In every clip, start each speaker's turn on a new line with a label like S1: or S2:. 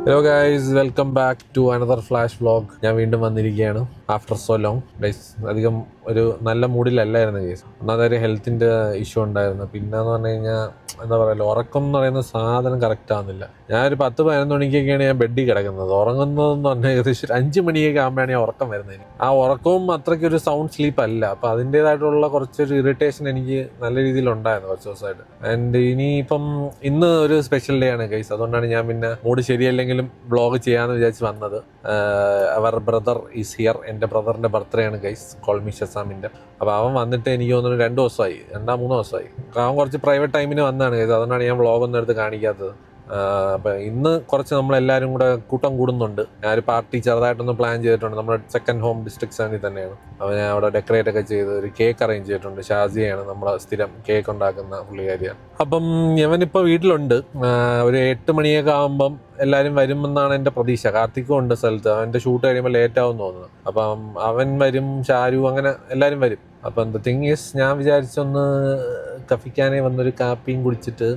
S1: Hello guys, welcome back to another flash vlog. ഞാൻ വീണ്ടും വന്നിരിക്കുകയാണ് ആഫ്റ്റർ സോ ലോങ് ഗൈസ്. അധികം ഒരു നല്ല മൂഡിലല്ലായിരുന്നു ഗൈസ്. ഒന്നാമതൊരു ഹെൽത്തിൻ്റെ ഇഷ്യൂ ഉണ്ടായിരുന്നു. പിന്നെന്ന് പറഞ്ഞു കഴിഞ്ഞാൽ എന്താ പറയുക, ഉറക്കം എന്ന് പറയുന്ന സാധനം കറക്റ്റ് ആവുന്നില്ല. ഞാനൊരു 10-11 മണിക്കൊക്കെയാണ് ഞാൻ ബെഡിൽ കിടക്കുന്നത്. ഉറങ്ങുന്നതെന്ന് പറഞ്ഞാൽ ഏകദേശം ഒരു 5 മണിയൊക്കെ ആകുമ്പോഴാണ് ഞാൻ ഉറക്കം വരുന്നത്. ആ ഉറക്കവും അത്രയ്ക്കൊരു സൗണ്ട് സ്ലീപ്പ് അല്ല. അപ്പോൾ അതിൻ്റേതായിട്ടുള്ള കുറച്ചൊരു ഇറിറ്റേഷൻ എനിക്ക് നല്ല രീതിയിൽ ഉണ്ടായിരുന്നു കുറച്ച് ദിവസമായിട്ട്. ആൻഡ് ഇനിയിപ്പം ഇന്ന് ഒരു സ്പെഷ്യൽ ഡേ ആണ് ഗൈസ്. അതുകൊണ്ടാണ് ഞാൻ പിന്നെ മൂഡ് ശരിയല്ലെങ്കിൽ വ്ളോഗ് ചെയ്യാന്ന് വിചാരിച്ച് വന്നത്. അവർ ബ്രദർ ഈസ് ഹിയർ. എൻ്റെ ബ്രദറിന്റെ ബർത്ത്ഡേ ആണ് ഗൈസ്, കോൾമി ഷസാമിന്റെ. അപ്പോൾ അവൻ വന്നിട്ട് എനിക്ക് തോന്നുന്നു 2 ദിവസമായി, 2-3 ദിവസമായി. അവൻ കുറച്ച് പ്രൈവറ്റ് ടൈമിന് വന്നതാണ് ഗൈസ്. അതുകൊണ്ടാണ് ഞാൻ വ്ളോഗ് ഒന്നും എടുത്ത് കാണിക്കാത്തത്. അപ്പം ഇന്ന് കുറച്ച് നമ്മളെല്ലാവരും കൂടെ കൂട്ടം കൂടുന്നുണ്ട്. ഞാനൊരു പാർട്ടി ചെറുതായിട്ടൊന്ന് പ്ലാൻ ചെയ്തിട്ടുണ്ട്. നമ്മുടെ സെക്കൻഡ് ഹോം ഡിസ്ട്രിക്ട് സെവനിൽ തന്നെയാണ്. അപ്പോൾ ഞാൻ അവിടെ ഡെക്കറേറ്റ് ഒക്കെ ചെയ്ത് ഒരു കേക്ക് അറേഞ്ച് ചെയ്തിട്ടുണ്ട്. ഷാസിയാണ് നമ്മളെ സ്ഥിരം കേക്ക് ഉണ്ടാക്കുന്ന പുള്ളിക്കാരിയാണ്. അപ്പം ഇവനിപ്പോൾ വീട്ടിലുണ്ട്. ഒരു 8 മണിയൊക്കെ ആകുമ്പം എല്ലാവരും വരുമെന്നാണ് എൻ്റെ പ്രതീക്ഷ. കാർത്തിക്കും ഉണ്ട് സ്ഥലത്ത്. അവൻ്റെ ഷൂട്ട് കഴിയുമ്പോൾ ലേറ്റ് ആവും തോന്നുന്നു. അപ്പം അവൻ വരും, ഷാരു, അങ്ങനെ എല്ലാവരും വരും. അപ്പം ദ തിങ് ഈസ്, ഞാൻ വിചാരിച്ചൊന്ന് കഫിക്കാനെ വന്നൊരു കാപ്പിയും കുടിച്ചിട്ട്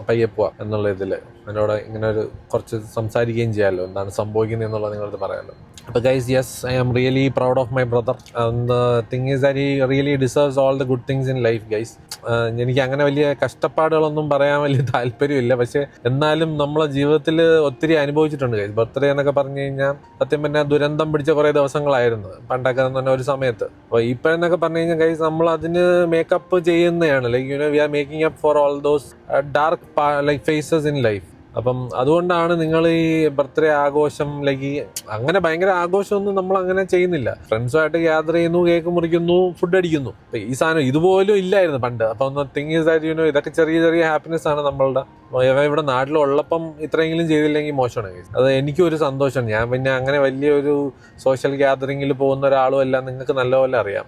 S1: പയ്യെ പോവാം എന്നുള്ള ഇതിൽ എന്നോട് ഇങ്ങനെ ഒരു കുറച്ച് സംസാരിക്കുകയും ചെയ്യാമല്ലോ, എന്താണ് സംഭവിക്കുന്നത് എന്നുള്ളത് നിങ്ങളടുത്ത് പറയാമല്ലോ. അപ്പോൾ guys, yes, I am really proud of my brother. The thing is that he really deserves all the good things in life guys. എനിക്ക് അങ്ങനെ വലിയ കഷ്ടപ്പാടുകളൊന്നും പറയാൻ വലിയ താല്പര്യമില്ല. പക്ഷെ എന്നാലും നമ്മളെ ജീവിതത്തിൽ ഒത്തിരി അനുഭവിച്ചിട്ടുണ്ട് ഗൈസ്. ബർത്ത്ഡേ എന്നൊക്കെ പറഞ്ഞു കഴിഞ്ഞാൽ സത്യം പറഞ്ഞാൽ ദുരന്തം പിടിച്ച കുറേ ദിവസങ്ങളായിരുന്നു പണ്ടൊക്കെ എന്ന് പറഞ്ഞ ഒരു സമയത്ത്. അപ്പോൾ ഇപ്പോഴെന്നൊക്കെ പറഞ്ഞു കഴിഞ്ഞാൽ ഗൈസ്, നമ്മൾ അതിന് മേക്കപ്പ് ചെയ്യുന്നതാണ്. Like we are making up for all those dark like phases in life. അപ്പം അതുകൊണ്ടാണ് നിങ്ങൾ ഈ ബർത്ത്ഡേ ആഘോഷം ലൈക്ക് അങ്ങനെ ഭയങ്കര ആഘോഷമൊന്നും നമ്മൾ അങ്ങനെ ചെയ്യുന്നില്ല. ഫ്രണ്ട്സുമായിട്ട് ഗ്യാദർ ചെയ്യുന്നു, കേക്ക് മുറിക്കുന്നു, ഫുഡ് അടിക്കുന്നു. ഈ സാധനം ഇതുപോലും ഇല്ലായിരുന്നു പണ്ട്. അപ്പം തിങ് ഈസ് ദാറ്റ് ഇതൊക്കെ ചെറിയ ചെറിയ ഹാപ്പിനെസ് ആണ് നമ്മളുടെ. ഇവിടെ നാട്ടിലുള്ളപ്പം ഇത്രയെങ്കിലും ചെയ്തില്ലെങ്കിൽ മോശമാണ്. അത് എനിക്കും ഒരു സന്തോഷമാണ്. ഞാൻ പിന്നെ അങ്ങനെ വലിയൊരു സോഷ്യൽ ഗ്യാതറിങ്ങിൽ പോകുന്ന ഒരാളും അല്ല, നിങ്ങൾക്ക് നല്ലപോലെ അറിയാം.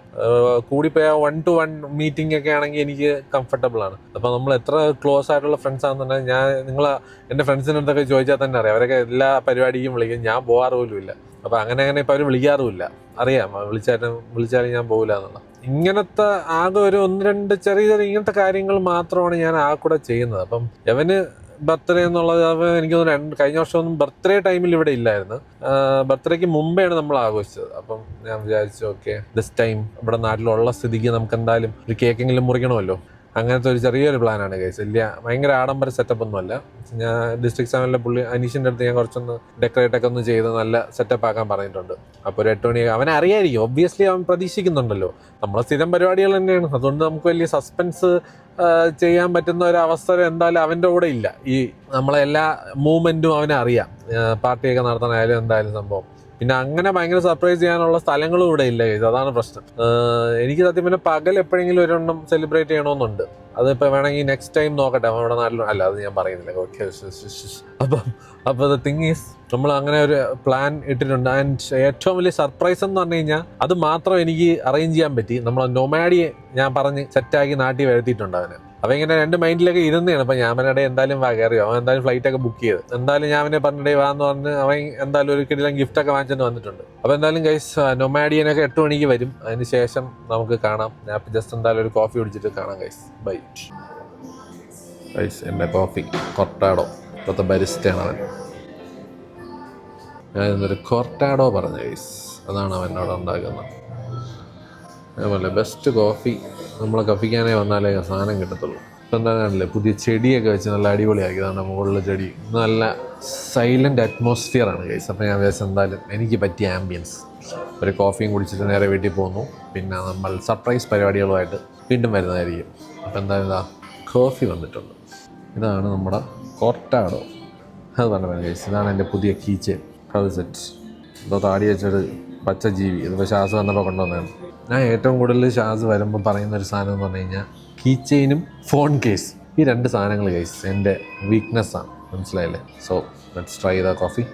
S1: കൂടിപ്പോയ 1-to-1 മീറ്റിംഗ് ഒക്കെ ആണെങ്കിൽ എനിക്ക് കംഫർട്ടബിൾ ആണ്. അപ്പം നമ്മൾ എത്ര ക്ലോസ് ആയിട്ടുള്ള ഫ്രണ്ട്സ് ആണെന്നുണ്ടെങ്കിൽ ഞാൻ എൻ്റെ ഫ്രണ്ട്സിൻ്റെ അടുത്തൊക്കെ ചോദിച്ചാൽ തന്നെ അറിയാം. അവരൊക്കെ എല്ലാ പരിപാടിക്കും വിളിക്കും, ഞാൻ പോകാറ് പോലും ഇല്ല. അപ്പം അങ്ങനെ ഇപ്പം അവർ വിളിക്കാറുമില്ല. അറിയാം, വിളിച്ചാലും ഞാൻ പോകില്ല എന്നുള്ള. ഇങ്ങനത്തെ ആകെ ഒരു 1-2 ചെറിയ ഇങ്ങനത്തെ കാര്യങ്ങൾ മാത്രമാണ് ഞാൻ ആ കൂടെ ചെയ്യുന്നത്. അപ്പം അവന് ബർത്ത്ഡേ എന്നുള്ളത് എനിക്ക് തോന്നുന്നു കഴിഞ്ഞ വർഷമൊന്നും ബർത്ത്ഡേ ടൈമിൽ ഇവിടെ ഇല്ലായിരുന്നു. ബർത്ത്ഡേക്ക് മുമ്പെയാണ് നമ്മൾ ആഘോഷിച്ചത്. അപ്പം ഞാൻ വിചാരിച്ചു, ഓക്കെ, ദിസ് ടൈം ഇവിടെ നാട്ടിലുള്ള സ്ഥിതിക്ക് നമുക്ക് എന്തായാലും ഒരു കേക്കെങ്കിലും മുറിക്കണമല്ലോ. അങ്ങനത്തെ ഒരു ചെറിയൊരു പ്ലാനാണ് ഗൈസ്. ഇല്ല, ഭയങ്കര ആഡംബര സെറ്റപ്പ് ഒന്നും അല്ല. ഞാൻ ഡിസ്ട്രിക്ട് സെവനിലെ അനീഷിൻ്റെ അടുത്ത് ഞാൻ കുറച്ചൊന്ന് ഡെക്കറേറ്റ് ഒക്കെ ഒന്ന് ചെയ്ത് നല്ല സെറ്റപ്പ് ആക്കാൻ പറഞ്ഞിട്ടുണ്ട്. അപ്പോൾ ഒരു 8 മണി അവനെ അറിയായിരിക്കും. ഒബ്വിയസ്ലി അവൻ പ്രതീക്ഷിക്കുന്നുണ്ടല്ലോ. നമ്മളെ സ്ഥിരം പരിപാടികൾ തന്നെയാണ്. അതുകൊണ്ട് നമുക്ക് വലിയ സസ്പെൻസ് ചെയ്യാൻ പറ്റുന്ന ഒരു അവസരം എന്തായാലും അവൻ്റെ കൂടെ ഇല്ല. ഈ നമ്മളെ എല്ലാ മൂവ്മെൻറ്റും അവനെ അറിയാം. പാർട്ടിയൊക്കെ നടത്താനായാലും എന്തായാലും സംഭവം. പിന്നെ അങ്ങനെ ഭയങ്കര സർപ്രൈസ് ചെയ്യാനുള്ള സ്ഥലങ്ങളും ഇവിടെ ഇല്ല ഗൈസ്. അതാണ് പ്രശ്നം. എനിക്ക് സത്യം പിന്നെ പകൽ എപ്പോഴെങ്കിലും ഒരെണ്ണം സെലിബ്രേറ്റ് ചെയ്യണമെന്നുണ്ട്. അതിപ്പോൾ വേണമെങ്കിൽ നെക്സ്റ്റ് ടൈം നോക്കട്ടെ. അവൻ ഇവിടെ നാട്ടിലും അല്ല, അത് ഞാൻ പറയുന്നില്ല. ഓക്കെ, അപ്പോൾ ദ തിങ് ഈസ്, നമ്മൾ അങ്ങനെ ഒരു പ്ലാൻ ഇട്ടിട്ടുണ്ട്. ആൻഡ് ഏറ്റവും വലിയ സർപ്രൈസ് എന്ന് പറഞ്ഞു കഴിഞ്ഞാൽ അത് മാത്രം എനിക്ക് അറേഞ്ച് ചെയ്യാൻ പറ്റി. നമ്മളെ നൊമാഡിയെ ഞാൻ പറഞ്ഞ് സെറ്റാക്കി നാട്ടിൽ വരുത്തിയിട്ടുണ്ട് അവന്. അപ്പം ഇങ്ങനെ 2 മൈൻഡിലൊക്കെ ഇരുന്നതാണ്. അപ്പം ഞാൻ പറഞ്ഞിടെ എന്തായാലും കയറിയോ, അവൻ എന്തായാലും ഫ്ലൈറ്റ് ഒക്കെ ബുക്ക് ചെയ്ത്. എന്തായാലും ഞാൻ അവനെ പറഞ്ഞിടേ വാന്ന് പറഞ്ഞ് അവൻ എന്തായാലും ഒരു കിടിലം ഗിഫ്റ്റ് ഒക്കെ വാങ്ങിച്ചിട്ട് വന്നിട്ടുണ്ട്. അപ്പോൾ എന്തായാലും ഗൈസ്, നൊമാഡിയനൊക്കെ 8 മണിക്ക് വരും. അതിന് ശേഷം നമുക്ക് കാണാം. ഞാൻ ജസ്റ്റ് എന്തായാലും ഒരു കോഫി കുടിച്ചിട്ട് കാണാം ഗൈസ്. Bye guys. എൻ്റെ കോഫി കൊർട്ടാഡോ, ഇപ്പോഴത്തെ ബരിസ്റ്റയാണ് അവൻ. ഞാൻ ഇന്നൊരു കൊർട്ടാഡോ പറഞ്ഞു ഗൈസ്. അതാണ് അവൻ അവിടെ ഉണ്ടാക്കുന്നത്. അതേപോലെ ബെസ്റ്റ് കോഫി നമ്മളെ കഫിക്കാനേ വന്നാലേ സാധനം കിട്ടത്തുള്ളൂ. ഇപ്പം എന്താണല്ലേ, പുതിയ ചെടിയൊക്കെ വെച്ച് നല്ല അടിപൊളിയാക്കി. അതാണ് മുകളിലെ ചെടി. നല്ല സൈലൻ്റ് അറ്റ്മോസ്ഫിയറാണ് ഗൈസ്. അപ്പോൾ ഞാൻ വിചാരിച്ചു എന്തായാലും എനിക്ക് പറ്റിയ ആംബിയൻസ്. ഒരു കോഫിയും കുടിച്ചിട്ട് നേരെ വീട്ടിൽ പോകുന്നു. പിന്നെ നമ്മൾ സർപ്രൈസ് പരിപാടികളുമായിട്ട് വീണ്ടും വരുന്നതായിരിക്കും. അപ്പോൾ എന്തായാലും കോഫി വന്നിട്ടുണ്ട്. ഇതാണ് നമ്മുടെ കോർട്ടാഡോ. അത് പറഞ്ഞു ഗൈസ്. ഇതാണ് എൻ്റെ പുതിയ കീ ചെയിൻ. അത് സെറ്റ്. എന്തോ താടി വെച്ചൊരു പച്ച ജീവി. ഇതിപ്പോൾ ശ്വാസം വന്നപ്പോൾ കൊണ്ടുവന്നതാണ്. ഞാൻ ഏറ്റവും കൂടുതൽ ഷാസ് വരുമ്പോൾ പറയുന്നൊരു സാധനം എന്ന് പറഞ്ഞു കഴിഞ്ഞാൽ കീ ചെയിനും ഫോൺ കേസ്. ഈ 2 സാധനങ്ങൾ ഗൈസ് എൻ്റെ വീക്ക്നെസ്സാണ്. മനസ്സിലായില്ലേ? So let's try the coffee.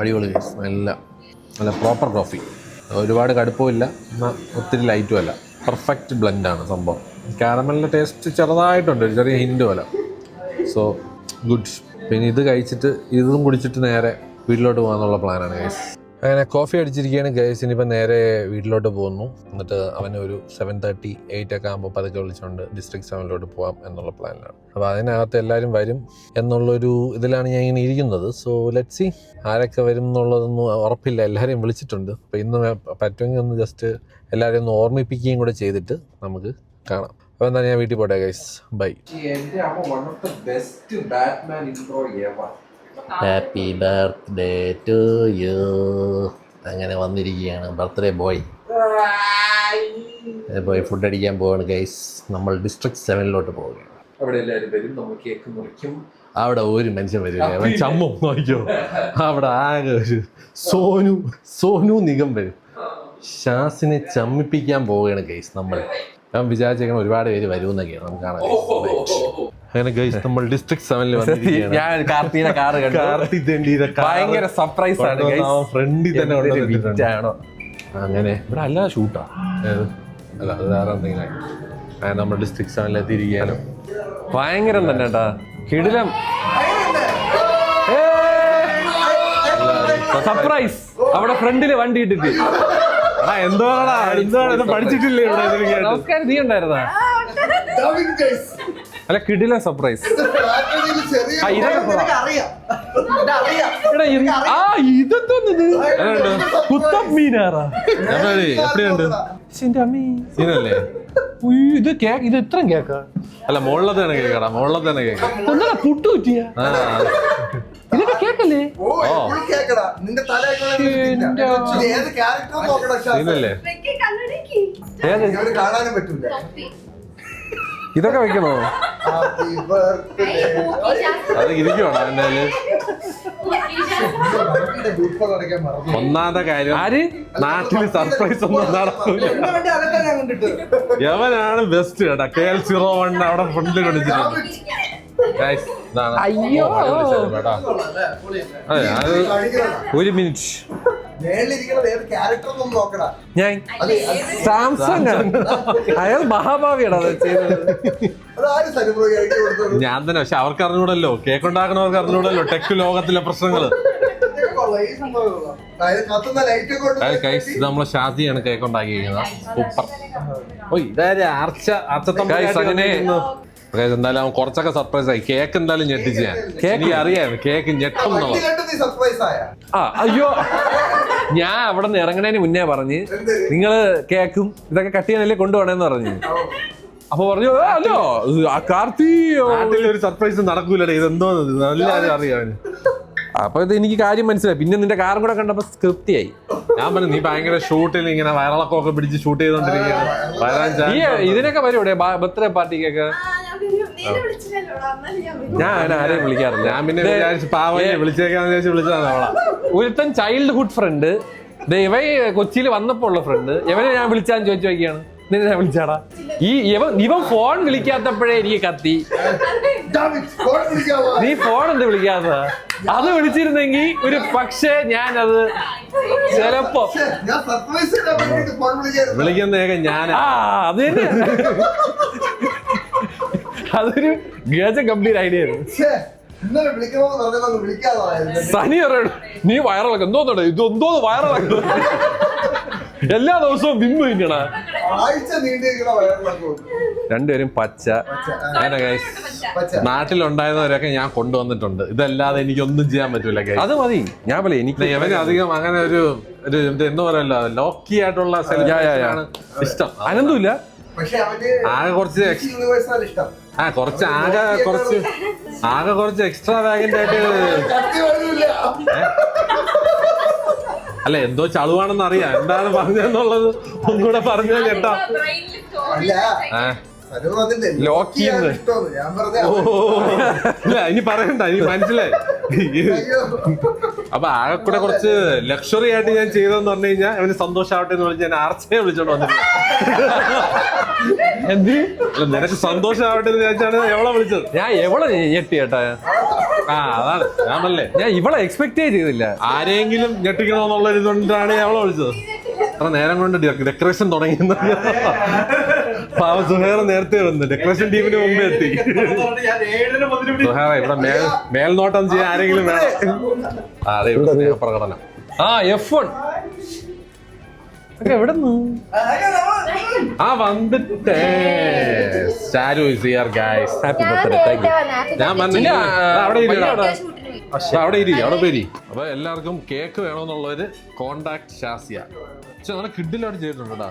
S1: അടിപൊളി ഗൈസ്. നല്ല പ്രോപ്പർ കോഫി. ഒരുപാട് കടുപ്പമില്ല, എന്നാൽ ഒത്തിരി ലൈറ്റും അല്ല. പെർഫെക്റ്റ് ബ്ലെൻഡാണ് സംഭവം. കാരമലിൻ്റെ ടേസ്റ്റ് ചെറുതായിട്ടുണ്ട്, ഒരു ചെറിയ ഹിൻഡ് പോലെ. So good. പിന്നെ ഇത് കഴിച്ചിട്ട് ഇതും കുടിച്ചിട്ട് നേരെ വീട്ടിലോട്ട് പോകാന്നുള്ള പ്ലാനാണ് ഗൈസ്. അങ്ങനെ കോഫി അടിച്ചിരിക്കുകയാണ് ഗൈസ്. ഇനിയിപ്പോൾ നേരെ വീട്ടിലോട്ട് പോകുന്നു. എന്നിട്ട് അവന് ഒരു 7:30, 8 ഒക്കെ ആകുമ്പോൾ പതുക്കെ വിളിച്ചുകൊണ്ട് ഡിസ്ട്രിക്ട് 7 പോകാം എന്നുള്ള പ്ലാനിലാണ്. അപ്പോൾ അതിനകത്ത് എല്ലാവരും വരും എന്നുള്ളൊരു ഇതിലാണ് ഞാൻ ഇങ്ങനെ ഇരിക്കുന്നത്. സോ ലെറ്റ്സ് സീ ആരൊക്കെ വരും എന്നുള്ളതൊന്നും ഉറപ്പില്ല. എല്ലാവരെയും വിളിച്ചിട്ടുണ്ട്. അപ്പോൾ ഇന്ന് പറ്റുമെങ്കിൽ ഒന്ന് ജസ്റ്റ് എല്ലാവരെയും ഒന്ന് ഓർമ്മിപ്പിക്കുകയും കൂടെ ചെയ്തിട്ട് നമുക്ക് കാണാം. അപ്പോൾ എന്താ ഞാൻ വീട്ടിൽ പോട്ടെ guys. Bye. Happy birthday to you. അങ്ങനെ വന്നിരിക്കുകയാണ് ബർത്ത്ഡേ ബോയ്. പോയി ഫുഡ് അടിക്കാൻ പോവാണ് ഗൈസ്. നമ്മൾ ഡിസ്ട്രിക്ട് 7 പോവുകയാണ്. അവിടെ എല്ലാവരും വരും, നമ്മൾ കേക്ക് മുറിക്കും. അവിടെ ഒരു മനുഷ്യൻ വരില്ല, ചമ്മും നോക്കിയോ. അവിടെ ആകെ ഒരു സോനു നിഗം വരും. ഷാസിനെ ചമ്മിപ്പിക്കാൻ പോവുകയാണ് ഗൈസ് നമ്മൾ. ഞാൻ വിചാരിച്ചേക്കണം ഒരുപാട് പേര് വരുമെന്നൊക്കെയാണ് നമുക്ക് കാണാൻ. അങ്ങനെ ഗൈസ് നമ്മൾ ഡിസ്ട്രിക്ട് 7 വന്നിരിക്കുകയാണ്.
S2: ഞാൻ കാർത്തിയുടെ കാറ് കണ്ടു. ഭയങ്കര സർപ്രൈസ് ആണ്.
S1: ഫ്രണ്ടിൽ തന്നെ
S2: ആണോ
S1: അങ്ങനെ ഇവിടെ അല്ല ഷൂട്ടാ അല്ല അത് വേറെ എന്തെങ്കിലും. അങ്ങനെ നമ്മൾ ഡിസ്ട്രിക്ട് 7 എത്തിയിരിക്കുകയാണ്.
S2: ഭയങ്കരം തന്നെ കേട്ടാ, കിടിലം സർപ്രൈസ്. അവിടെ ഫ്രണ്ടില് വണ്ടി ഇട്ടിട്ട്
S1: എന്താണ് പഠിച്ചിട്ടില്ലേ ഇവിടെ?
S2: നമസ്കാരം, നീ ഉണ്ടായിരുന്നാ? അല്ല കിടിലം സർപ്രൈസ്. കുത്തബ് മീനാറാ
S1: എപ്പടിയുണ്ട്? സീനല്ലേ
S2: ഇത് കേക്ക്? ഇത് ഇത്രയും കേക്കാ?
S1: അല്ല മുകളിലത്തെ തന്നെ കേക്കാടാ, മുകളിലത്തെ തന്നെ കേക്ക്.
S2: ഒന്നല്ല പുട്ടു പറ്റിയ ഇതൊക്കെ കേക്കല്ലേ?
S1: സീനല്ലേ?
S3: കാണാനും പറ്റൂല.
S2: ഇതൊക്കെ വെക്കണോ?
S1: അത് ഇരിക്കുവാണോ അതിന്റെ? ഒന്നാമത്തെ കാര്യം നാട്ടില് സർപ്രൈസ് ഒന്നും നടക്കൂല. യവനാണ് ബെസ്റ്റ് കേട്ടാ. KL01 അവിടെ ഫ്രണ്ടിൽ വിളിച്ചിട്ടുണ്ട്.
S2: അയ്യോ
S1: ഒരു മിനിറ്റ്
S2: ഞാൻ സാംസങ് അയാൾ മഹാഭാവിയാണ് അത് ചെയ്തത്.
S1: ഞാൻ തന്നെ. പക്ഷെ അവർക്ക് അറിഞ്ഞൂടല്ലോ, കേക്ക് ഉണ്ടാക്കണവർക്ക് അറിഞ്ഞൂടല്ലോ ടെക് ലോകത്തിലെ പ്രശ്നങ്ങള്. നമ്മളെ ഷാസിയാണ് കേക്ക് ഉണ്ടാക്കിയിരിക്കുന്നത്. സൂപ്പർ. ഓ ഇതായത് എന്തായാലും അവൻ കുറച്ചൊക്കെ സർപ്രൈസ് ആയി. കേക്ക് എന്തായാലും ഞെട്ടിച്ച് ഞാൻ. എനിക്ക് അറിയാം കേക്ക് ഞെട്ടും.
S2: അയ്യോ ഞാൻ അവിടെ നിന്ന് ഇറങ്ങണേന് മുന്നേ പറഞ്ഞ് നിങ്ങള് കേക്കും ഇതൊക്കെ കട്ട് ചെയ്യാനല്ലേ കൊണ്ടുപോകണേന്ന് പറഞ്ഞു. അപ്പൊ പറഞ്ഞു അല്ലോ കാർത്തി
S1: ഒരു സർപ്രൈസ് നടക്കൂലേ, ഇതെന്തോ നല്ല അറിയാൻ.
S2: അപ്പൊ ഇത് എനിക്ക് കാര്യം മനസ്സിലായി. പിന്നെ നിന്റെ കാറും കൂടെ കണ്ടപ്പോ തൃപ്തിയായി.
S1: ഞാൻ പറഞ്ഞു നീ ഭയങ്കര ഷൂട്ടിൽ ഇങ്ങനെ വയറിളക്കമൊക്കെ പിടിച്ച് ഷൂട്ട് ചെയ്തോണ്ടിരിക്കുകയാണ്.
S2: ഇതിനൊക്കെ വരും ഇവിടെ ബർത്ത്ഡേ പാർട്ടിക്കൊക്കെ. ഞാൻ ആരെയും വിളിക്കാറില്ല.
S1: ഞാൻ പിന്നെ വിചാരിച്ചു പാവനെ വിളിച്ചേക്കാന്ന് വിചാരിച്ച് വിളിച്ചതാണ് അവളെ.
S2: ഒരുത്തൻ ചൈൽഡ്ഹുഡ് ഫ്രണ്ട്, ഇവ കൊച്ചിയിൽ വന്നപ്പോ ഉള്ള ഫ്രണ്ട്. ഇവനെ ഞാൻ വിളിച്ചാന്ന് ചോദിച്ചു നോക്കിയാണ്. നിന്നെ ഞാൻ വിളിച്ചാടാ. ഇവൻ ഫോൺ വിളിക്കാത്തപ്പോഴേ എനിക്ക് കത്തി. നീ ഫോൺ എന്ത് വിളിക്കാത്ത? അത് വിളിച്ചിരുന്നെങ്കിൽ ഒരു പക്ഷേ ഞാനത് ചിലപ്പോ
S1: വിളിക്കുന്നതൊക്കെ ഞാൻ.
S2: അത് തന്നെ. അതൊരു ഗജ ഗംഭീര ഐഡിയ ആയിരുന്നു. സനി പറയണം നീ വയറിളക്കം എന്തോന്നോടെ ഇതെന്തോ വയറിളക്കം എല്ലാ ദിവസവും ബിംബു തിന്നണ. രണ്ടുപേരും പച്ച. നാട്ടിലുണ്ടായിരുന്നവരൊക്കെ ഞാൻ കൊണ്ടുവന്നിട്ടുണ്ട്. ഇതല്ലാതെ എനിക്കൊന്നും ചെയ്യാൻ പറ്റൂല. അത് മതി. ഞാൻ പോലെ എനിക്ക്
S1: അധികം അങ്ങനെ ഒരു എന്താ പറയല്ലോ ലോക്കി ആയിട്ടുള്ള ഇഷ്ടം.
S2: അനന്തമില്ല.
S1: ആകെ കുറച്ച് എക്സ്ട്രാ വാഗന്റ് ആയിട്ട്. അല്ല എന്തോ ചളുവാണെന്ന് അറിയാം. എന്താണ് പറഞ്ഞെന്നുള്ളത് ഒന്നുകൂടെ പറഞ്ഞാൽ കേട്ടോ. ഇനി പറയണ്ട, ഇനി മനസ്സിലായി. അപ്പൊ ആകെ കൂടെ കുറച്ച് ലക്ഷറി ആയിട്ട് ഞാൻ ചെയ്തെന്ന് പറഞ്ഞു കഴിഞ്ഞാൽ അവന് സന്തോഷമാവട്ടെ എന്ന് വിളിച്ച് ഞാൻ ആർച്ചയെ വിളിച്ചോണ്ട് വന്നിട്ടില്ല.
S2: എന്ത്
S1: നിനക്ക് സന്തോഷമാവട്ടെ എന്ന് വിചാരിച്ചാണ് എവളെ വിളിച്ചത്.
S2: ഞാൻ എവളെ ഞെട്ടി കേട്ടാ.
S1: അതാണ് ഞാൻ പറഞ്ഞേ,
S2: ഞാൻ ഇവളെ എക്സ്പെക്ട് ചെയ്തില്ല.
S1: ആരെങ്കിലും ഞെട്ടിക്കണമെന്നുള്ള ഇതുകൊണ്ടാണ് എവളെ വിളിച്ചത്. അത്ര നേരം കൊണ്ട് ഡെക്കറേഷൻ തുടങ്ങി. സുഹേറ നേരത്തെ വന്ന് ഡെക്കറേഷൻ ടീമിന് മുമ്പേ എത്തി. സുഹേറ ഇവിടെ മേൽനോട്ടം ചെയ്യാൻ ആരെങ്കിലും വേണം. അതെ ഇവിടെ സ്നേഹപ്രകടനം.
S2: F1 എവിടെ
S1: വന്നിട്ടേ ചാരു is here guys. Happy birthday. Thank you. ഞാൻ വന്നില്ല. അവിടെ ഇരി. അപ്പൊ എല്ലാവർക്കും കേക്ക് വേണമെന്നുള്ളൊരു കോണ്ടാക്ട് ഷാസിയ. പക്ഷെ നല്ല കിഡിലോട്ട് ചെയ്തിട്ടുണ്ടാ.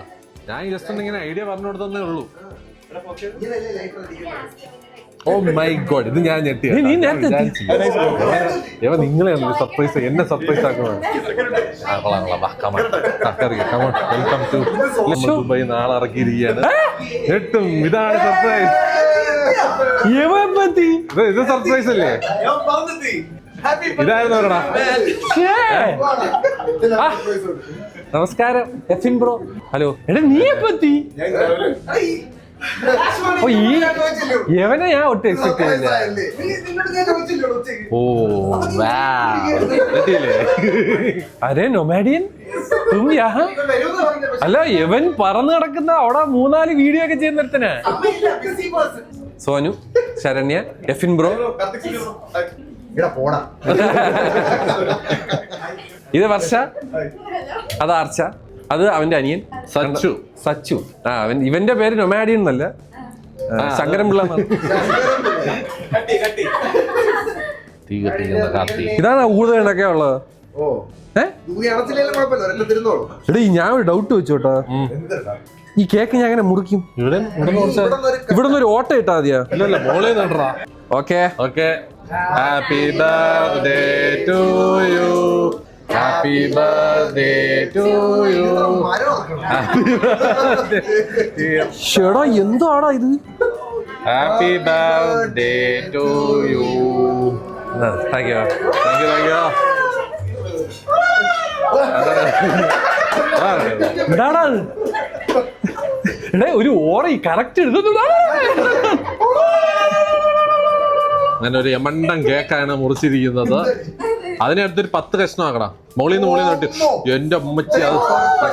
S1: ഞാൻ ജസ്റ്റ് ഇങ്ങനെ ഐഡിയ പറഞ്ഞു കൊടുത്തേ ഉള്ളൂ. ഓ മൈ ഗോഡ്, ഇത് ഞാൻ ഞെട്ടി. നിങ്ങളെ സർപ്രൈസ്, എന്നെ സർപ്രൈസ് ആക്കുന്നത്. Welcome to Dubai. നാളെ ഇറക്കിയിരിക്കുകയാണ്. ഞെട്ടും. ഇതാണ് സർപ്രൈസ്. ഇത് സർപ്രൈസ് അല്ലേ? ഇതായിരുന്നു അവരടാ.
S2: നമസ്കാരം എഫിൻ ബ്രോ. ഹലോ. എടാ നീ എപ്പത്തി? യവനെ ഞാൻ ഒട്ടും എക്സ്പെക്ട് ചെയ്തില്ല.
S1: ഓ
S2: അരേ നൊമാഡിയൻ തും യഹാ? അല്ല യവൻ പറന്ന് കിടക്കുന്ന അവിടെ 3-4 വീഡിയോ ഒക്കെ ചെയ്യുന്നിടത്തനാ. സോനു, ശരണ്യ, എഫിൻ ബ്രോ. ഇത് വർഷ, അത് ആർച്ച, അത് അവന്റെ അനിയൻ സച്ചു. ഇവന്റെ പേര് നൊമാഡിയൻ എന്നല്ല, ശങ്കരൻപിള്ള. ഇതാണ് ഊതണ്ടൊക്കെ ഉള്ളത്. എടീ ഞാൻ ഒരു ഡൗട്ട് വെച്ചോട്ടാ, ഈ കേക്ക് ഞാൻ എങ്ങനെ മുറിക്കും? ഇവിടുന്ന് ഒരു ഓട്ട ഇട്ടാ മതിയാ?
S1: ഇല്ലല്ല, മോളെ നടാ.
S2: Okay.
S1: Happy birthday to you. Happy birthday to you.
S2: ഷെടാ എന്താടാ ഇത്?
S1: Happy birthday to you.
S2: Thank you. എന്താടാ ഒരു ഓറ കറക്റ്റ് എടുത്തുണ്ടോ?
S1: അങ്ങനെ ഒരു യമണ്ടൻ കേക്കാണ് മുറിച്ചിരിക്കുന്നത്. അതിനടുത്തൊരു 10 കഷ്ണം ആക്കണം. മോളിന്ന് തൊട്ട് എന്റെ ഉമ്മച്ചി അത്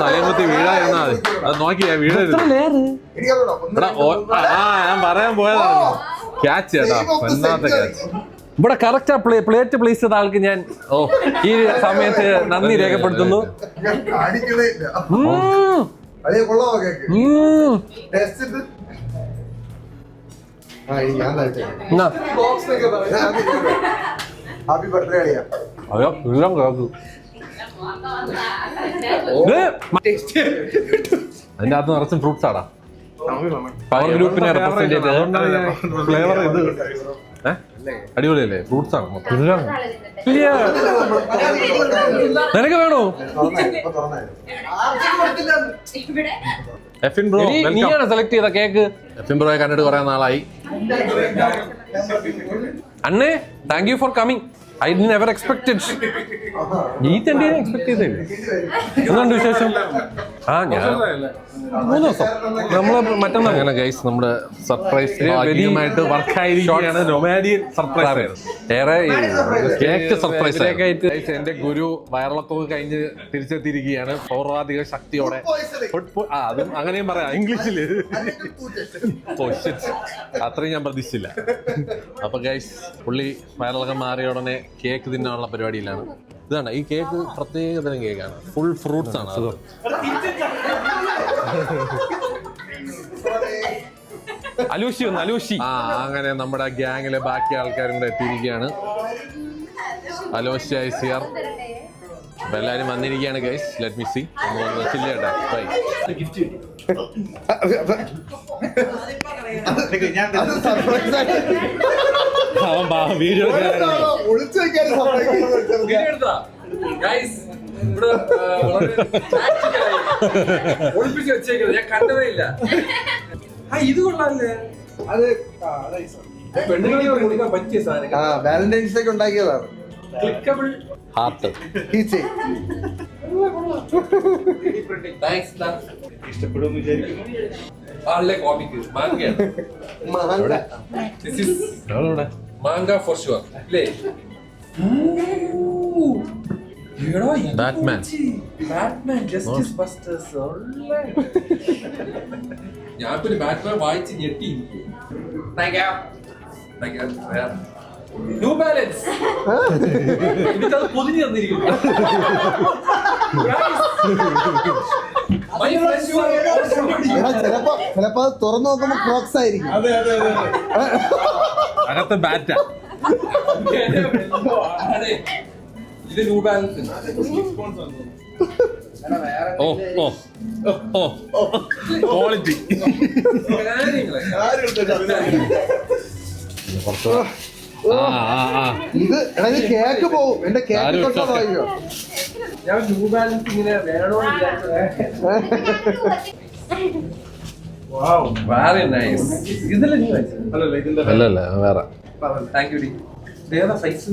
S1: തലമുത്തി വീഴായിരുന്നാ മതി. അത് നോക്കിയാ വീഴരുത്. ഞാൻ പറയാൻ പോയതാണ്. ക്യാച്ച് ചേട്ടാ, ഒന്നാമത്തെ ക്യാച്ച്.
S2: ഇവിടെ കറക്റ്റ് പ്ലേറ്റ് പ്ലേസ് ചെയ്ത ആൾക്ക് ഞാൻ ഈ സമയത്ത് നന്ദി രേഖപ്പെടുത്തുന്നു.
S3: ഹാപ്പി ബർത്ത്ഡേ അളിയാ.
S2: അയ്യോ എല്ലാം കേൾക്കും.
S1: അതിന്റെ അകത്ത് നിറച്ചും ഫ്രൂട്ട്സ് ആടാ.
S2: പവർ ഗ്രൂപ്പിനെ റെപ്രസെന്റ് ചെയ്ത്
S1: ഫ്ലേവർ ഇത് അടിപൊളിയല്ലേ? ഫ്രൂട്ട്സ് ആണ് മൊത്തം.
S2: നിനക്ക് വേണോ?
S1: എഫിൻ ബ്രോ,
S2: നീയാണ് സെലക്ട് ചെയ്ത കേക്ക്.
S1: എഫിൻ ബ്രോയെ കണ്ടിട്ട് കുറെ നാളായി.
S2: അണ്ണേ thank you for coming. I never expected. നീ തന്നെ എക്സ്പെക്ട് ചെയ്തേ. എന്തുണ്ട് വിശേഷം? ഞാൻ 3 ദിവസം നമ്മള് മറ്റന്നാൾ.
S1: അങ്ങനെ ഗൈസ്, നമ്മുടെ സർപ്രൈസ് ഭാഗികമായിട്ട് വർക്കായിരിക്കുകയാണ്. നൊമാഡിയൻ സർപ്രൈസ്, ഏറെ കേക്ക് സർപ്രൈസ്. എന്റെ ഗുരു വയറിളക്കമൊക്കെ കഴിഞ്ഞ് തിരിച്ചെത്തിയിരിക്കുകയാണ് പൗർവാധിക ശക്തിയോടെ. അതും അങ്ങനെയും പറയാം ഇംഗ്ലീഷില്. അത്രയും ഞാൻ പ്രതീക്ഷിച്ചില്ല. അപ്പൊ ഗൈസ്, പുള്ളി വയറിളക്കം മാറിയ ഉടനെ കേക്ക് തിന്നാനുള്ള പരിപാടിയിലാണ്. ഇതാണ് ഈ കേക്ക്, പ്രത്യേകതരം കേക്കാണ്. ഫുൾ ഫ്രൂട്ട്സ് ആണ് അത്.
S2: അലൂഷി.
S1: അങ്ങനെ നമ്മുടെ ഗ്യാങ്ങിലെ ബാക്കി ആൾക്കാരും കൂടെ എത്തിയിരിക്കുകയാണ്. Aloshy is here. അപ്പൊ എല്ലാരും വന്നിരിക്കുകയാണ് ഗൈസ്. Let me see. ചില്ലേട്ടാ ബൈ. വീഡിയോ
S2: ഒളിപ്പിച്ച് വെച്ചേക്കുന്നത് ഞാൻ കണ്ടതേ ഇല്ല. ഇത് കൊള്ളാല്ലേ? അത് പെണ്ണുങ്ങളെ കൊടുക്കാൻ പറ്റിയ സാധനം.
S3: വാലന്റൈൻസ് ഡേ ഉണ്ടാക്കിയതാണ്.
S2: Clickable
S1: heart.
S3: ഇഷ്ടപ്പെടുമെന്ന് വിചാരിക്കുന്നു.
S2: മാങ്ക ഫോർ ഷുവർ അല്ലേ?
S1: ബാറ്റ്മാൻ.
S2: Justice busters. ഞാൻ പിന്നെ ബാറ്റ്മാൻ വായിച്ച് ഞെട്ടി. New Balance. എനിക്കത് പൊതിഞ്ഞു തന്നിരിക്കുന്നു.
S3: ചിലപ്പോ അത് തുറന്നു നോക്കുമ്പോ ക്രോക്സ് ആയിരിക്കും.
S1: അകത്ത് ബാറ്റ.
S2: ഇത് ന്യൂ ബാലൻസ്.
S1: ഓ ഓ ഓ ക്വാളിറ്റി.
S3: ഇത് കേക്ക് പോവും. എന്റെ കേക്ക് തൊട്ടോ
S2: ഞാൻ ന്യൂ ബാലൻസ് ഇങ്ങനെ വേണോ വെരി നൈസ്. ഇതിലെ ന്യൂ
S1: അല്ലല്ല വേറെ.
S2: Thank you D. ഏതാ സൈസ്?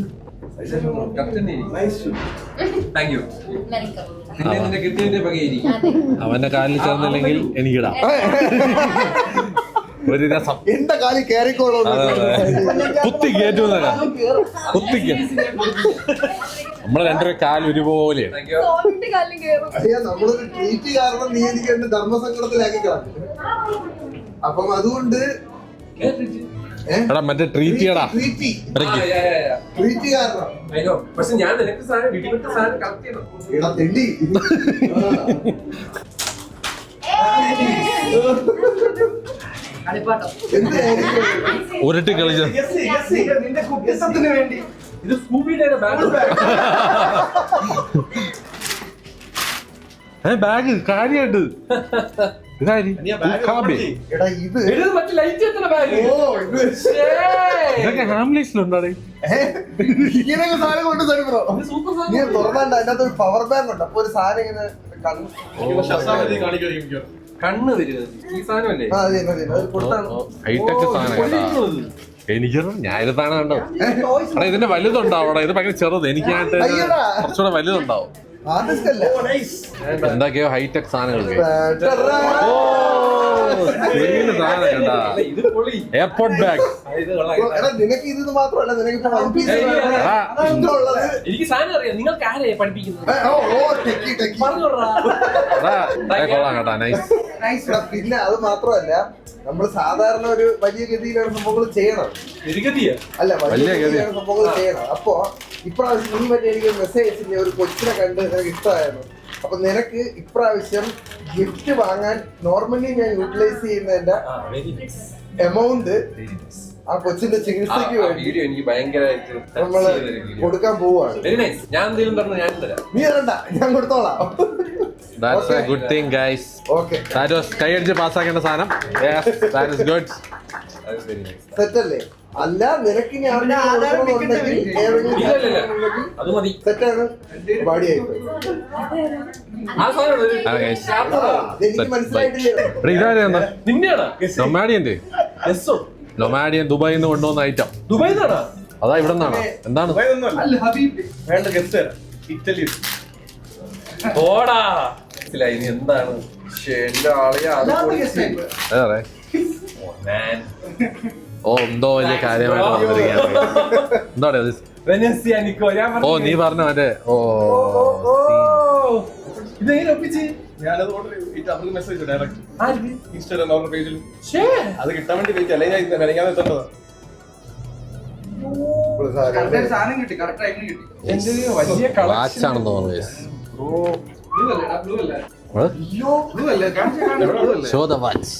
S2: Thank you. നിന്റെ കിട്ടിയതിന്റെ പകയായിരിക്കും.
S1: അവന്റെ കാലിൽ ചേർന്നില്ലെങ്കിൽ എനിക്കിടാം. ഒരു രസം.
S3: എന്റെ കാലിൽ കയറിക്കോളൂ.
S1: കുത്തി കയറ്റുന്ന കുത്തി നമ്മളെ രണ്ടുപേരും കാല് ഒരുപോലെയാണ്.
S3: നമ്മളൊരു ട്രീറ്റ് കാരണം നീ എനിക്ക് എന്റെ ധർമ്മസങ്കടത്തിലാക്കി കളഞ്ഞു. അപ്പം അതുകൊണ്ട്
S1: എടാ മറ്റേ ട്രീറ്റ് ചെയ്യടാ.
S3: ട്രീറ്റ് കാരണം
S2: പക്ഷെ ഞാൻ നിനക്ക് സാധനം വിടിവിട്ട സാധനം കളക്ട് ചെയ്യണം.
S3: എടാ തെണ്ടി.
S1: ഉരുട്ടി കളിച്ച
S3: നിന്റെ കുട്ടിസത്തിന് വേണ്ടി
S2: ഇത് സ്കൂബിയുടെ ബാഗ്.
S1: ബാഗ് കാര്യമായിട്ട്
S3: എടാ ഇത്
S2: മറ്റു ലൈറ്റ് എത്തുന്ന ബാഗ്.
S1: ഇതൊക്കെ ഹാംലേസിലുണ്ടാണ്.
S3: ഇങ്ങനെയൊക്കെ സാധനം കൊണ്ട് തരും ബ്രോ. നീ തുറന്നാണ്ട് അതിനകത്ത് ഒരു പവർ ബാങ്ക് ഉണ്ട്. അപ്പൊ ഒരു സാധനം ഇങ്ങനെ
S2: കണ്ണ് വരിക ഈ സാധനമല്ലേ?
S1: ഹൈടെക് സാധനം കേട്ടോ. എനിക്കറിയാം ഞാൻ ഇത് സാധനം കണ്ടോ. എടാ ഇതിന്റെ വലുതുണ്ടാവും. അവിടെ ഇത് ഭയങ്കര ചെറുത്. എനിക്കായിട്ട് കുറച്ചുകൂടെ വലുതുണ്ടാവും. എന്തൊക്കെയോ ഹൈടെക് സാധനങ്ങൾ. Airport bag.
S3: നിനക്ക് ഇത് മാത്രമല്ല, നിനക്ക്
S2: എനിക്ക് സാധനം അറിയാം. നിങ്ങൾക്ക് ആരെയാ പഠിപ്പിക്കുന്നത്?
S1: കൊള്ളാം കേട്ടാ. നൈസ്.
S3: പിന്നെ അത് മാത്രമല്ല, നമ്മൾ സാധാരണ ഒരു വലിയ ഗതിയിലാണ് സംഭവങ്ങൾ ചെയ്യണം. അല്ല, വലിയ ഗതിയിലാണ് സംഭവങ്ങൾ ചെയ്യണം. അപ്പൊ ഇപ്രാവശ്യം നീ മറ്റേ എനിക്ക് മെസ്സേജ് ഒരു കൊച്ചിനെ കണ്ട് നിനക്ക് ഇഷ്ടമായിരുന്നു. അപ്പൊ നിനക്ക് ഇപ്രാവശ്യം ഗിഫ്റ്റ് വാങ്ങാൻ നോർമലി ഞാൻ യൂട്ടിലൈസ് ചെയ്യുന്നതിന്റെ എമൗണ്ട് ആ കൊച്ചിന്റെ ചികിത്സക്ക് വേണ്ടി
S2: എനിക്ക് ഭയങ്കരമായിട്ട്
S3: നമ്മള് കൊടുക്കാൻ പോവാണ്.
S2: ഞാൻ എന്തെങ്കിലും പറഞ്ഞു ഞാൻ തരാം.
S3: നീ തരണ്ട, ഞാൻ കൊടുത്തോളാം.
S1: That's a good thing, guys.
S3: Okay.
S1: That was കൈയടിച്ച് പാസ്സാക്കേണ്ട സാധനം. Yes, that is good.
S3: Set അല്ലേ? അല്ല, നിനക്ക് ഞാൻ
S2: അത് മതി.
S3: സെറ്റാണ്. പാടിയായിപ്പോയി. അതെനിക്ക് മനസ്സിലായിട്ടില്ല.
S1: ഇതാരെന്താ?
S2: നിന്നെയാണോ?
S1: നൊമാഡിയന്റെ. നൊമാഡിയൻ ദുബായിൽ നിന്ന് കൊണ്ടുവന്ന ഐറ്റം.
S2: ദുബായിൽ നിന്നാണോ?
S1: അതാ ഇവിടെ നിന്നാണോ? എന്താണ്?
S3: ഇറ്റലി.
S2: ഓടാ മനസ്സിലായി ഇനി എന്താണ്. എന്റെ ആളെയാ
S1: അതെ. ഓ എന്തോ വലിയ കാര്യമായിട്ട് വന്നിരിക്കുകയാണ്. എന്താണ് ഓ നീ പറഞ്ഞ മറ്റേ ഓ
S2: ഇതെങ്ങനെ ഒപ്പിച്ച്?
S3: ഞാനത് ഓർഡർ ചെയ്തു. അവർക്ക് മെസ്സേജ് ഡയറക്റ്റ് ഇൻസ്റ്റാഗ്രാം ഓർഡർ പേജിൽ. അത് കിട്ടാൻ വേണ്ടി വെയിറ്റ്. അല്ലെങ്കിൽ ഞാൻ വിലങ്ങാൻ എത്തേണ്ടതാ.
S1: വാച്ചാണെന്ന് തോന്നുന്നു. Show the watch.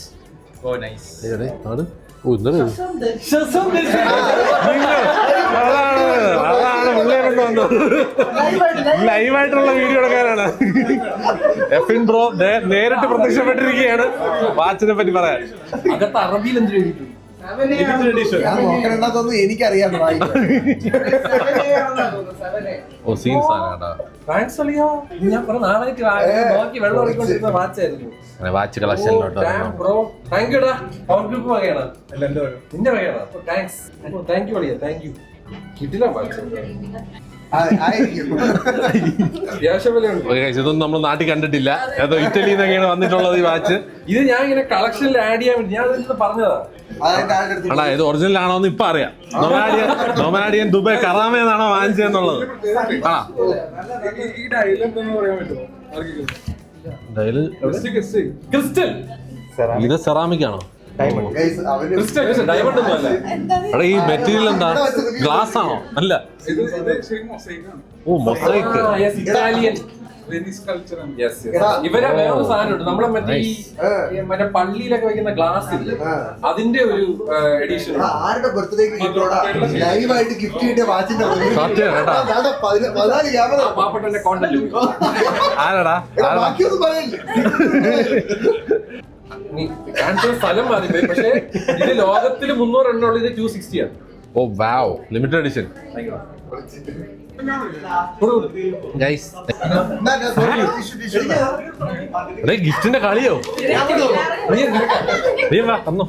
S1: ലൈവായിട്ടുള്ള വീഡിയോ എടുക്കാനാണ് എഫിൻ ബ്രോ നേരിട്ട് പ്രത്യക്ഷപ്പെട്ടിരിക്കുകയാണ് വാച്ചിനെ പറ്റി പറയാൻ.
S2: അകത്ത് അറബിയിൽ എന്ത്
S3: ഞാൻ നോക്കണ്ടെന്നൊന്നും എനിക്കറിയാം.
S1: ഓ സീൻസ് ആണ് കേട്ടോ.
S2: ഞാൻ കുറെ നാളായിട്ട് നോക്കി വെള്ളം ഒഴിക്കൊണ്ടിരുന്ന വാച്ചായിരുന്നു.
S1: വാച്ച് കളക്ഷനിലോട്ടോ.
S2: താങ്ക് യുടാ. പവർ ഗ്രൂപ്പ് വകയാണ്. നിന്റെ വകയാണ്. താങ്ക്സ്. താങ്ക് യു അളിയ. Thank you. കിട്ടില്ല വാച്ച്.
S1: ഇതൊന്നും നമ്മൾ നാട്ടിൽ കണ്ടിട്ടില്ല. ഏതോ ഇറ്റലിയിൽ നിന്നൊക്കെയാണ് വന്നിട്ടുള്ളത് ഈ വാച്ച്.
S2: ഇത് ഞാൻ ഇങ്ങനെ കളക്ഷനിൽ ആഡ് ചെയ്യാൻ വേണ്ടി ഞാൻ പറഞ്ഞതാ.
S1: അടാ ഇത് ഒറിജിനൽ ആണോ എന്ന് ഇപ്പൊ അറിയാം. നൊമാഡിയൻ ദുബായ് കറാമയെന്നാണോ വാങ്ങിച്ചതെന്നുള്ളത്. ഇത് സെറാമിക് ആണോ?
S2: ഡയമണ്ട് ഒന്നും അല്ല.
S1: എടാ ഈ മെറ്റീരിയൽ എന്താ? ഗ്ലാസ് ആണോ? അല്ല. ഓ മൊസൈക്ക്.
S2: Italian Yes, yes. ഇവരെ വേറൊരു സാധനമുണ്ട് നമ്മളെ മറ്റേ മറ്റേ പള്ളിയിലൊക്കെ വെക്കുന്ന ഗ്ലാസ് ഇല്ലേ അതിന്റെ ഒരു എഡിഷൻ
S3: ആരുടെ ബർത്ത്ഡേക്ക് ലൈവായിട്ട് ഗിഫ്റ്റ് കിട്ടിയ വാച്ചിന്റെ
S2: പാപ്പട്ടന്റെ കോണ്ടന്റ്
S1: ആരടാ
S3: ബാക്കിയൊന്നും പറയല്ലേ
S2: സ്ഥലം മാറി പക്ഷേ ഇത് ലോകത്തിൽ 300 എണ്ണമുള്ള ഇത് 260 ആണ്.
S1: ഓ വാവ് ലിമിറ്റഡ് എഡിഷൻ ഗൈസ്. ഗിഫ്റ്റിന്റെ കളിയോ നീ വാ തന്നോ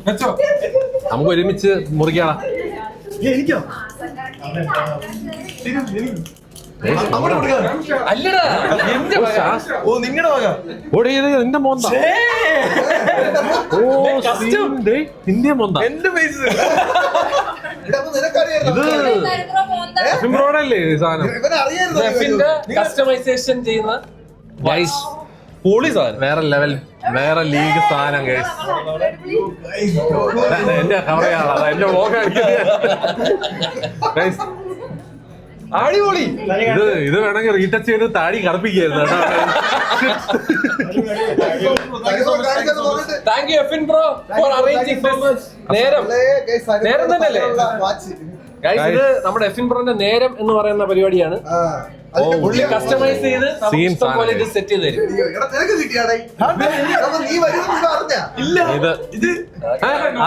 S1: നമുക്ക് ഒരുമിച്ച് മുറിക്കാടാ.
S2: അല്ലടാ
S1: നിന്റെ മോന്ത നിന്റെ മോന്ത ഇത് ബ്രോഡല്ലേ സാധനം
S2: കസ്റ്റമൈസേഷൻ ചെയ്യുന്ന
S1: ഗൈസ്.
S2: പൊളി സാധനം
S1: വേറെ ലെവൽ വേറെ ലീഗ് സാധനം ഗൈസ്. എന്റെ കവർ ചെയ്യാനുള്ളതാ എന്റെ വ്ലോഗ് ഗൈസ്.
S2: അടിപൊളി.
S1: ഇത് വേണമെങ്കിൽ റീടച്ച് ചെയ്ത് താടി കറുപ്പിക്കായിരുന്നു.
S2: Thank you Efin bro for arranging this. നേരം തന്നെയല്ലേ ഗൈസ്? ഇത് നമ്മുടെ എഫിൻ ബ്രോന്റെ നേരം എന്ന് പറയുന്ന പരിപാടിയാണ്. കസ്റ്റമൈസ് ചെയ്ത് പോലെ ഇത് സെറ്റ് ചെയ്ത് തരും.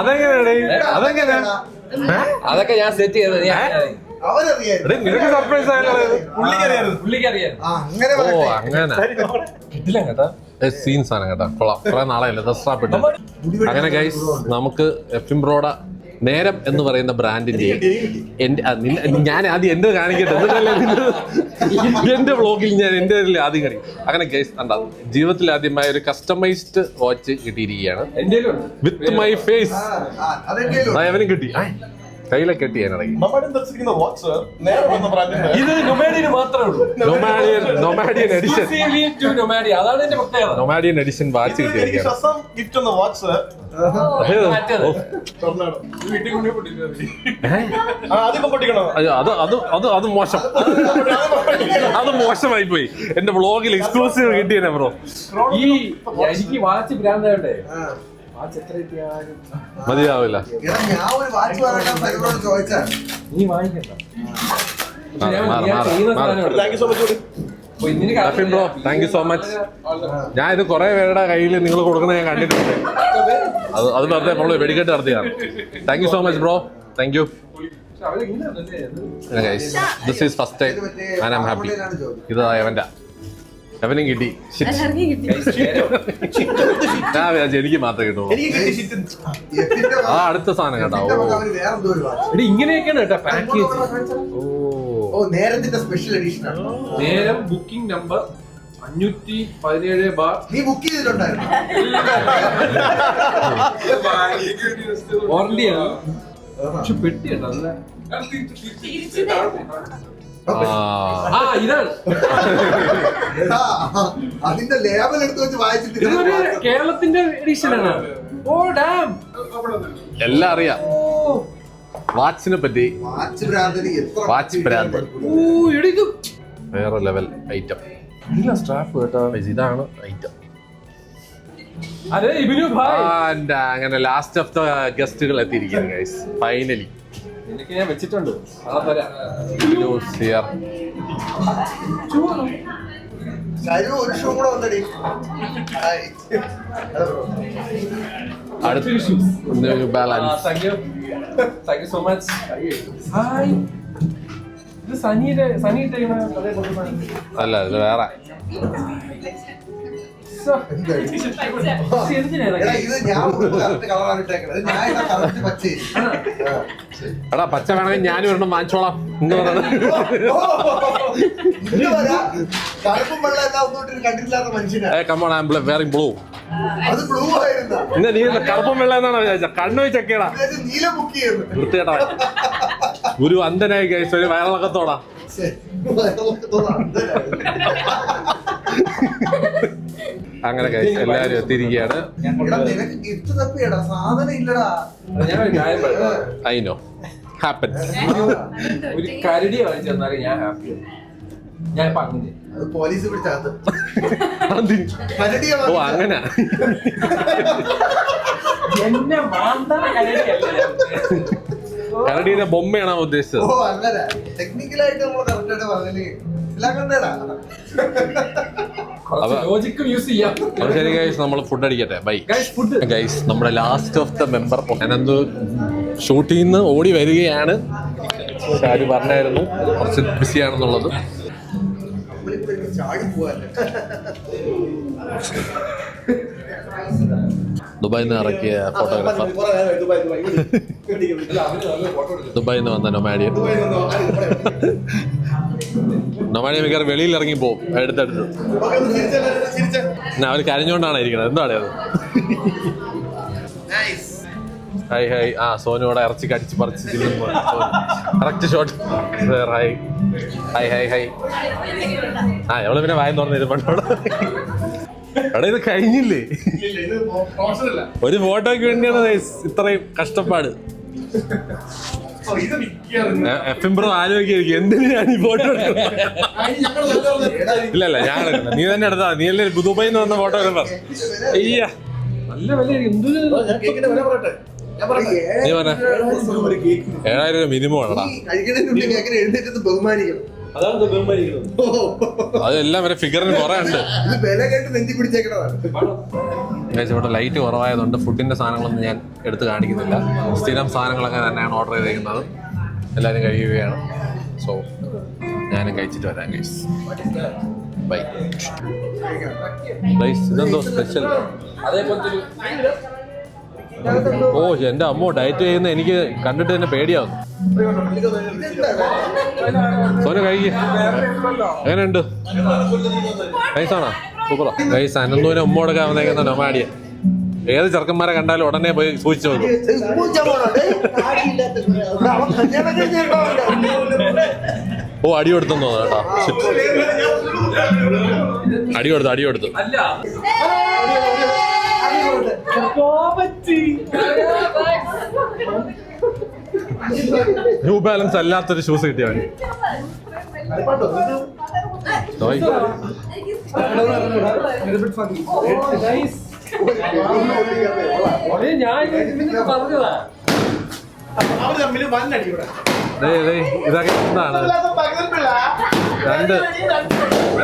S1: അതെങ്ങനെയാ
S2: അതൊക്കെ ഞാൻ സെറ്റ് ചെയ്തത്.
S1: നിനക്ക് സർപ്രൈസ്
S2: പുള്ളിക്കറിയാം.
S1: ഓ അങ്ങനെ
S2: കിട്ടില്ല കേട്ടാ.
S1: സീൻ സാധനം കേട്ടാ. കൊള്ളാം. കുറെ നാളെയല്ലേ ദസ്റാപ്പെട്ട്. അങ്ങനെ ഗൈസ് നമുക്ക് എഫിൻ ബ്രോഡ നേരം എന്ന് പറയുന്ന ബ്രാൻഡിന്റെ ഞാൻ ആദ്യം എന്റെ കാണിക്കട്ടെ എന്റെ വ്ളോഗിൽ ഞാൻ എന്റെ ആദ്യം കാണിക്കും. അങ്ങനെ ഗൈസ് കണ്ടാ ജീവിതത്തിൽ ആദ്യമായ ഒരു കസ്റ്റമൈസ്ഡ് വാച്ച് കിട്ടിയിരിക്കുകയാണ് വിത്ത് മൈ ഫേസ്. അവനും കിട്ടി കയ്യിലെ കെട്ടി ഞാനിടയ്ക്ക്.
S2: ഇത് നൊമാഡിയന് മാത്രമേ ഉള്ളൂ.
S1: നൊമാഡിയൻ എഡിഷൻ
S2: അതാണ് എന്റെ പ്രത്യേകത.
S1: നൊമാഡിയൻ എഡിഷൻ വാച്ച് കിട്ടിയിരിക്കുകയാണ്. അത് മോശം. അത് മോശമായി പോയി. എന്റെ വ്ളോഗിൽ എക്സ്ക്ലൂസീവ് കിട്ടിയ ബ്രോ.
S2: ഈ എനിക്ക് വാച്ച് ഭ്രാന്തേ
S1: മതിയാവില്ല.
S2: നീ വാങ്ങിക്കണ്ട.
S1: Bro thank you so much. ഞാൻ ഇത് കുറെ പേരുടെ കയ്യിൽ നിങ്ങൾ കൊടുക്കുന്നത് ഞാൻ കണ്ടിട്ടുണ്ട്. അത് വെറുതെ നമ്മള് വെടിക്കെട്ട് നടത്തിയാണ്. Thank you so much bro. Thank you. This is first time and I am happy. ഇത് അവനും കിട്ടി. എനിക്ക് മാത്രമേ കിട്ടുള്ളൂ. അടുത്ത സാധനം കേട്ടോ.
S2: ഇങ്ങനെയൊക്കെയാണ് കേട്ടോ പാക്കേജ്.
S3: നേരത്തിന്റെ സ്പെഷ്യൽ എഡിഷൻ ആണ്.
S2: നേരം ബുക്കിംഗ് നമ്പർ 517
S3: നീ ബുക്ക് ചെയ്തിട്ടുണ്ടായിരുന്നു.
S2: വാറണ്ടിയാണ് പക്ഷെ പെട്ടിയുണ്ടോ? ഇതാണ്
S3: അതിന്റെ ലേബൽ എടുത്ത് വെച്ച് വായിച്ചിട്ട്
S2: ഇതൊരു കേരളത്തിന്റെ എഡിഷൻ ആണ്. ഓ ഡാം
S1: എല്ലാം അറിയാം വാച്ചിനെ പറ്റി. വാച്ച് ബ്രാൻഡ് വേറെ ലെവൽ ഐറ്റം.
S2: സ്റ്റാഫ് കേട്ടോ.
S1: ഇതാണ് ഐറ്റം. അങ്ങനെ ലാസ്റ്റ് ഓഫ് ദ ഗസ്റ്റുകൾ എത്തിയിരിക്കുന്നു ഗൈസ്. ഫൈനലി
S2: നിനക്ക് ഞാൻ വെച്ചിട്ടുണ്ട്.
S3: ഒരു ഷൂ കൂടെ വന്നടി.
S1: Balance.
S2: Thank you so much. Hi. ഇത് സനി
S1: അല്ല ഇത് വേറെ. എടാ പച്ച വേണമെങ്കിൽ ഞാനും ഒരെണ്ണം വാങ്ങിച്ചോളാം എന്ന് പറഞ്ഞ നീ കറുപ്പും വെള്ള എന്നാണോ വിചാരിച്ച? കണ്ണു വെച്ചൊക്കെയാടാ വൃത്തികേട്ടാ. ഒരു അന്ധനായി കഴിച്ച ഒരു വയറിളക്കത്തോടാ. അങ്ങനെ കഴിച്ച് എല്ലാരും എത്തിയിരിക്കുകയാണ്. I know happens.
S2: ഒരു കരടി വാങ്ങിച്ചു തന്നാലും ഞാൻ ഹാപ്പിയാണ്. ഞാൻ ഇപ്പൊ അങ്ങനെ
S3: അത് പോലീസ് പിടിച്ചകത്ത്
S1: ഓ അങ്ങനെ
S2: എന്നെ മാന്താൻ
S1: കരടിയുടെ ബൊമ്മയാണോ ഉദ്ദേശിച്ചത്?
S3: ഓ അങ്ങനെ ടെക്നിക്കലായിട്ട് നമ്മൾ കറക്റ്റ് ആയിട്ട് പറഞ്ഞില്ലേ ഇല്ലാക്കണ്ടേടാ.
S2: ലോജിക്കും യൂസ് ചെയ്യാം.
S1: അപ്പൊ ശരി ഗൈസ്, നമ്മൾ ഫുഡ് അടിക്കട്ടെ. Bye
S2: food
S1: guys. നമ്മുടെ ലാസ്റ്റ് ഓഫ് ദ മെമ്പർ ഞാനെന്ത് ഷൂട്ടിൽ നിന്ന് ഓടി വരികയാണ്. ഷാരു പറഞ്ഞായിരുന്നു കുറച്ച് ബിസിയാണെന്നുള്ളത്.
S3: ചാടി പോവാല്ലേ.
S1: ദുബായിൽ നിന്ന് ഇറക്കിയ ഫോട്ടോഗ്രാഫർ, ദുബായിൽ നിന്ന് വന്ന നൊമാഡിയൻ. നൊമാഡിയൻ മിക്കവാറും വെളിയിൽ ഇറങ്ങി പോകും എടുത്തെടുത്ത്. അവർ കരഞ്ഞോണ്ടാണ് ഇരിക്കുന്നത്. എന്താണ് അത്? High high. ആ സോനു ഇവിടെ ഇറച്ചി കടിച്ച് പറിച്ച് തിന്നുന്നു. Correct shot. Hi high high high. ആ എവള് പിന്നെ വായം തുറന്നിരുന്നുണ്ടോ? എടാ ഇത് കഴിഞ്ഞില്ലേ? ഒരു ഫോട്ടോയ്ക്ക് വേണ്ടിയാണ് ഇത്രയും കഷ്ടപ്പാട്. എഫിംബ്രോ ആലോചിക്കും എന്തിനു ഞാൻ ഈ ഫോട്ടോ ഇല്ലല്ല ഞാൻ എടുക്കണം. നീ തന്നെ എടുത്താ. നീ അല്ലേ ദുബായിൽ നിന്ന് വന്ന ഫോട്ടോഗ്രാഫർ. അയ്യ
S2: നല്ല വില. എന്തൊരു
S1: നീ പറഞ്ഞ 7,000 രൂപ മിനിമം ആണടാ.
S3: എഴുന്നേറ്റ് ബഹുമാനിക്കണം.
S1: അതെല്ലാം വരെ ഫിഗറിന് കുറെ ഉണ്ട്.
S3: വില കേട്ട് നെഞ്ചി പിടിച്ചേക്കണതാണ്.
S1: ഇവിടെ ലൈറ്റ് കുറവായതുകൊണ്ട് ഫുഡിന്റെ സാധനങ്ങളൊന്നും ഞാൻ എടുത്ത് കാണിക്കുന്നില്ല. സ്ഥിരം സാധനങ്ങളൊക്കെ തന്നെയാണ് ഓർഡർ ചെയ്തിരിക്കുന്നത്. എല്ലാവരും കഴിയുകയാണ്. സോ ഞാനും കഴിച്ചിട്ട് വരാം ഗൈസ്. Bye guys. ഇതെന്തോ സ്പെഷ്യൽ?
S2: അതേപോലത്തെ
S1: ഓ എന്റെ അമ്മോ, ഡയറ്റ് ചെയ്യുന്ന എനിക്ക് കണ്ടിട്ട് തന്നെ പേടിയാവും. സോനു കഴിക്കുക. എങ്ങനെയുണ്ട്? നൈസാണോ? സൂപ്പറോ? ഗൈസ്, അനന്തൂനെ ഉമ്മോടൊക്കെ വന്നേക്കുന്ന നൊമാഡിയൻ. ഏത് ചെറുക്കന്മാരെ കണ്ടാലും ഉടനെ പോയി സൂക്ഷിച്ചു നോക്കും. ഓ അടി കൊടുത്തെന്ന് തോന്നുന്നു കേട്ടോ. അടി കൊടുത്തു. ന്യൂ ബാലൻസ് അല്ലാത്തൊരു ഷൂസ് കിട്ടിയ മതി. ഇതൊക്കെ എന്താണ്?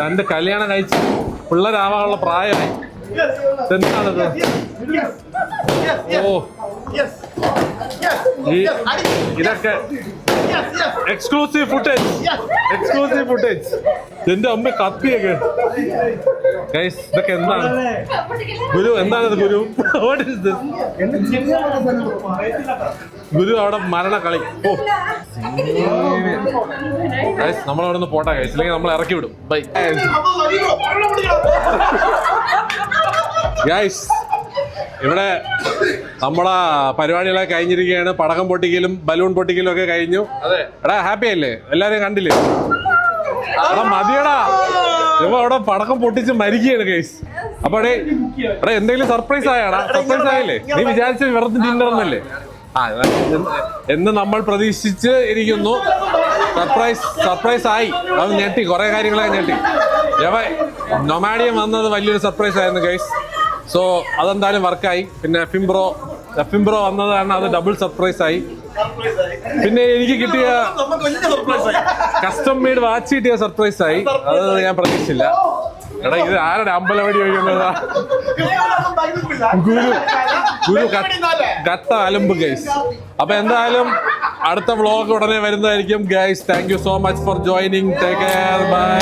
S1: രണ്ട് കല്യാണം കഴിച്ച് പിള്ളേരാവാനുള്ള പ്രായമായി. എന്താണത്? ഓ ഇതൊക്കെ എക്സ്ക്ലൂസീവ് ഫുട്ടേജ്. എന്റെ അമ്മ കത്തിയൊക്കെ. ഗൈസ് ഇതൊക്കെ എന്താണ്? ഗുരു എന്താണിത്? ഗുരു വാട്ട് ഈസ് ദിസ്? ഗുരു അവിടെ മരണ കളി. ഓ ഗൈസ്, നമ്മളവിടെ നിന്ന് പോട്ടെ ഗൈസ്, ഇല്ലെങ്കിൽ നമ്മൾ ഇറക്കി വിടും. Bye guys. ഇവിടെ നമ്മളെ പരിപാടികളൊക്കെ കഴിഞ്ഞിരിക്കുകയാണ്. പടക്കം പൊട്ടിക്കലും ബലൂൺ പൊട്ടിക്കലും ഒക്കെ കഴിഞ്ഞു. എടാ ഹാപ്പി അല്ലേ? എല്ലാരും കണ്ടില്ലേ? എടാ മതിയടാ, ഇവ അവിടെ പടക്കം പൊട്ടിച്ച് മരിക്കുകയാണ് ഗൈസ്. അപ്പൊ എടാ എന്തെങ്കിലും സർപ്രൈസ് ആയാടാ? സർപ്രൈസ് ആയില്ലേ? നീ വിചാരിച്ച വെറുതെ ഡിന്നറൊന്നല്ലേ? ആ എന്ന് നമ്മൾ പ്രതീക്ഷിച്ച് ഇരിക്കുന്നു. സർപ്രൈസ് ആയി. അത് ഞെട്ടി, കുറെ കാര്യങ്ങളൊക്കെ ഞെട്ടി. നൊമാഡിയൻ വന്നത് വലിയൊരു സർപ്രൈസ് ആയിരുന്നു ഗൈസ്. സോ അതെന്തായാലും വർക്കായി. പിന്നെ എഫിംബ്രോ വന്നത് കാരണം അത് ഡബിൾ സർപ്രൈസ് ആയി. പിന്നെ എനിക്ക് കിട്ടിയ കസ്റ്റം മെയ്ഡ് വാച്ച് കിട്ടിയ സർപ്രൈസ് ആയി. അത് ഞാൻ പ്രതീക്ഷിച്ചില്ല. എടാ ഇത് ആരുടെ അമ്പലവടി വയ്ക്കുന്നതാ? ഗുരു കട്ട അലമ്പ് ഗൈസ്. അപ്പൊ എന്തായാലും അടുത്ത വ്ളോഗ് ഉടനെ വരുന്നതായിരിക്കും guys. Thank you so much for joining. Take care. By.